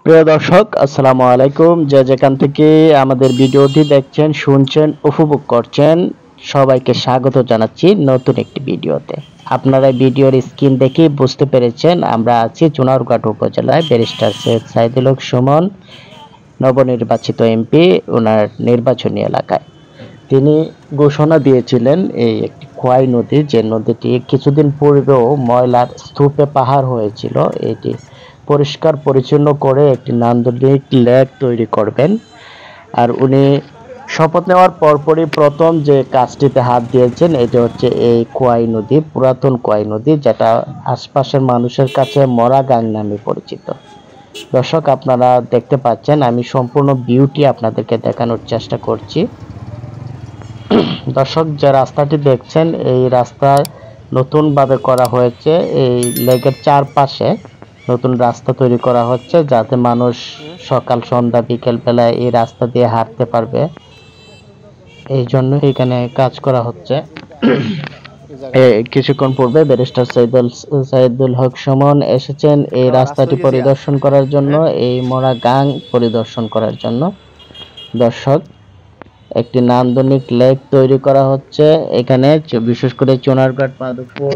প্রিয় দর্শক, আসসালামু আলাইকুম। যে যেখান থেকে আমাদের ভিডিওটি দেখছেন, শুনছেন, উপভোগ করছেন, সবাইকে স্বাগত জানাচ্ছি নতুন একটি ভিডিওতে। আপনারা ভিডিওর স্ক্রিন দেখে বুঝতে পেরেছেন আমরা আছি চুনারুঘাট উপজেলায় ব্যারিস্টার সৈয়দ সাইদুল হক সুমন, নবনির্বাচিত এমপি, ওনার নির্বাচনী এলাকায়। তিনি ঘোষণা দিয়েছিলেন এই একটি খোয়াই নদী, যে নদীটি কিছুদিন পূর্বেও ময়লার স্তূপে পাহাড় হয়েছিল, এটি পরিষ্কার পরিচ্ছন্ন করে একটি নান্দনিক লেক তৈরি করবেন। আর উনি শপথ নেওয়ার পরপরই প্রথম যে কাজটিতে হাত দিয়েছেন এটি হচ্ছে এই খোয়াই নদী, পুরাতন খোয়াই নদী, যেটা আশপাশের মানুষের কাছে মরা গাং নামে পরিচিত। দর্শক, আপনারা দেখতে পাচ্ছেন, আমি সম্পূর্ণ ভিউটি আপনাদেরকে দেখানোর চেষ্টা করছি। দর্শক, যে রাস্তাটি দেখছেন এই রাস্তা নতুনভাবে করা হয়েছে। এই লেকের চারপাশে নতুন রাস্তা তৈরি করা হচ্ছে, যাতে মানুষ সকাল সন্ধ্যা বিকেল বেলায় এই রাস্তা দিয়ে হাঁটতে পারবে। এই জন্য এখানে কাজ করা হচ্ছে। কিছুক্ষণ পূর্বে ব্যারিস্টার সাইদুল হক সুমন এসেছেন এই রাস্তাটি পরিদর্শন করার জন্য, এই মরা গাং পরিদর্শন করার জন্য। দর্শক, একটি নান্দনিক লেক তৈরি করা হচ্ছে এখানে, বিশেষ করে চুনারঘাট মাধবপুর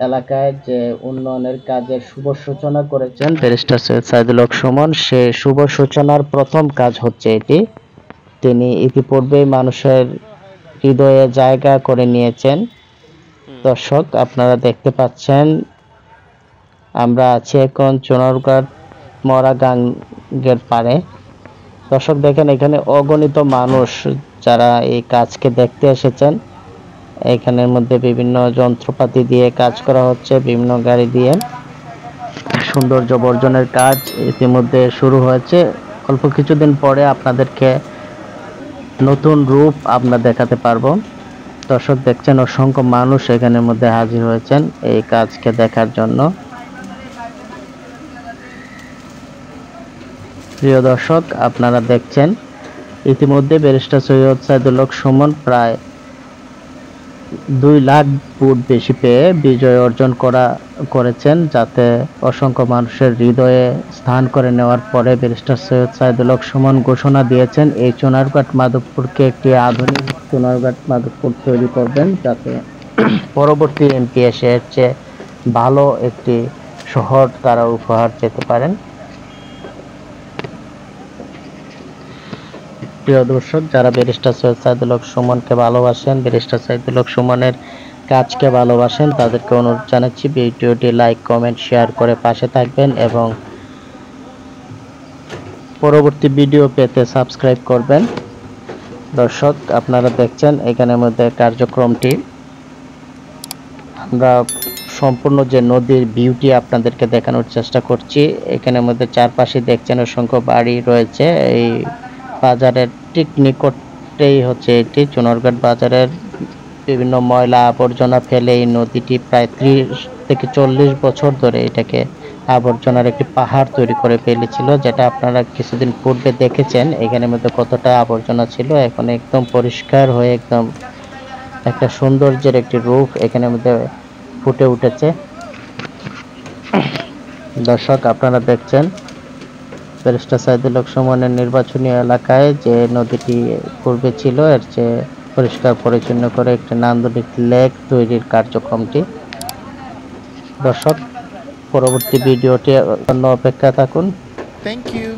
এলাকায় যে উন্নয়নের কাজের শুভ সূচনা করেছেন ব্যারিস্টার সৈয়দ সাইদুল হক সুমন, সে শুভ সূচনার প্রথম কাজ হচ্ছে এটি। তিনি ইতিপূর্বেই মানুষের হৃদয়ে জায়গা করে নিয়েছেন। দর্শক, আপনারা দেখতে পাচ্ছেন আমরা আছি এখন চুনারঘাট মরা গাঙ্গের পাড়ে। দর্শক দেখেন, এখানে অগণিত মানুষ যারা এই কাজকে দেখতে এসেছেন। এখানের মধ্যে বিভিন্ন যন্ত্রপাতি দিয়ে কাজ করা হচ্ছে, বিভিন্ন গাড়ি দিয়ে। সৌন্দর্য বর্জনের কাজ ইতিমধ্যে শুরু হয়েছে। অল্প কিছুদিন পরে আপনাদেরকে নতুন রূপ আমরা দেখাতে পারবো। দর্শক দেখছেন, অসংখ্য মানুষ এখানের মধ্যে হাজির হয়েছেন এই কাজকে দেখার জন্য। প্রিয় দর্শক, আপনারা দেখছেন ইতিমধ্যে ব্যারিস্টার সৈয়দ সাইদুল হক সুমন প্রায় 2 লাখ ভোট বেশি পেয়ে বিজয় অর্জন করেছেন, যাতে অসংখ্য মানুষের হৃদয়ে স্থান করে নেওয়ার পরে ব্যারিস্টার সৈয়দ সাইদুল হক সুমন ঘোষণা দিয়েছেন এই চুনারঘাট মাধবপুরকে একটি আধুনিক চুনারঘাট মাধবপুর তৈরি করবেন, যাতে পরবর্তী এমপি এসে এর চেয়ে ভালো একটি শহর তারা উপহার যেতে পারেন। প্রিয় দর্শক, যারা ব্যারিস্টার সৈয়দ সাইদুল হক সুমনকে ভালোবাসেন, ব্যারিস্টার সাইদুল হক সুমনের কাজকে ভালোবাসেন, তাদেরকে অনুরোধ জানাচ্ছি ভিডিওটি লাইক, কমেন্ট, শেয়ার করে পাশে থাকবেন এবং পরবর্তী ভিডিও পেতে সাবস্ক্রাইব করবেন। দর্শক, আপনারা দেখছেন এখানের মধ্যে কার্যক্রমটি। আমরা সম্পূর্ণ যে নদীর ভিউটি আপনাদেরকে দেখানোর চেষ্টা করছি। এখানের মধ্যে চারপাশে দেখছেন অসংখ্য বাড়ি রয়েছে। এই বাজারের ঠিক নিকটেই হচ্ছে এটি চুনারঘাট বাজারের বিভিন্ন ময়লা আবর্জনা ফেলে এই নদীটি প্রায় 30 থেকে 40 বছর ধরে এটাকে আবর্জনার একটি পাহাড় তৈরি করে ফেলেছিল, যেটা আপনারা কিছুদিন পূর্বে দেখেছেন এখানের মধ্যে কতটা আবর্জনা ছিল। এখন একদম পরিষ্কার হয়ে একদম একটা সৌন্দর্যের একটি রূপ এখানের মধ্যে ফুটে উঠেছে। দর্শক, আপনারা দেখছেন ব্যারিস্টার সাইদুল হক সুমনের নির্বাচনী এলাকায় যে নদীটি পূর্বে ছিল এর চেয়ে পরিষ্কার পরিচ্ছন্ন করে একটি নান্দনিক লেক তৈরির কার্যক্রমটি। দর্শক, পরবর্তী ভিডিওটি অপেক্ষা থাকুন। Thank you.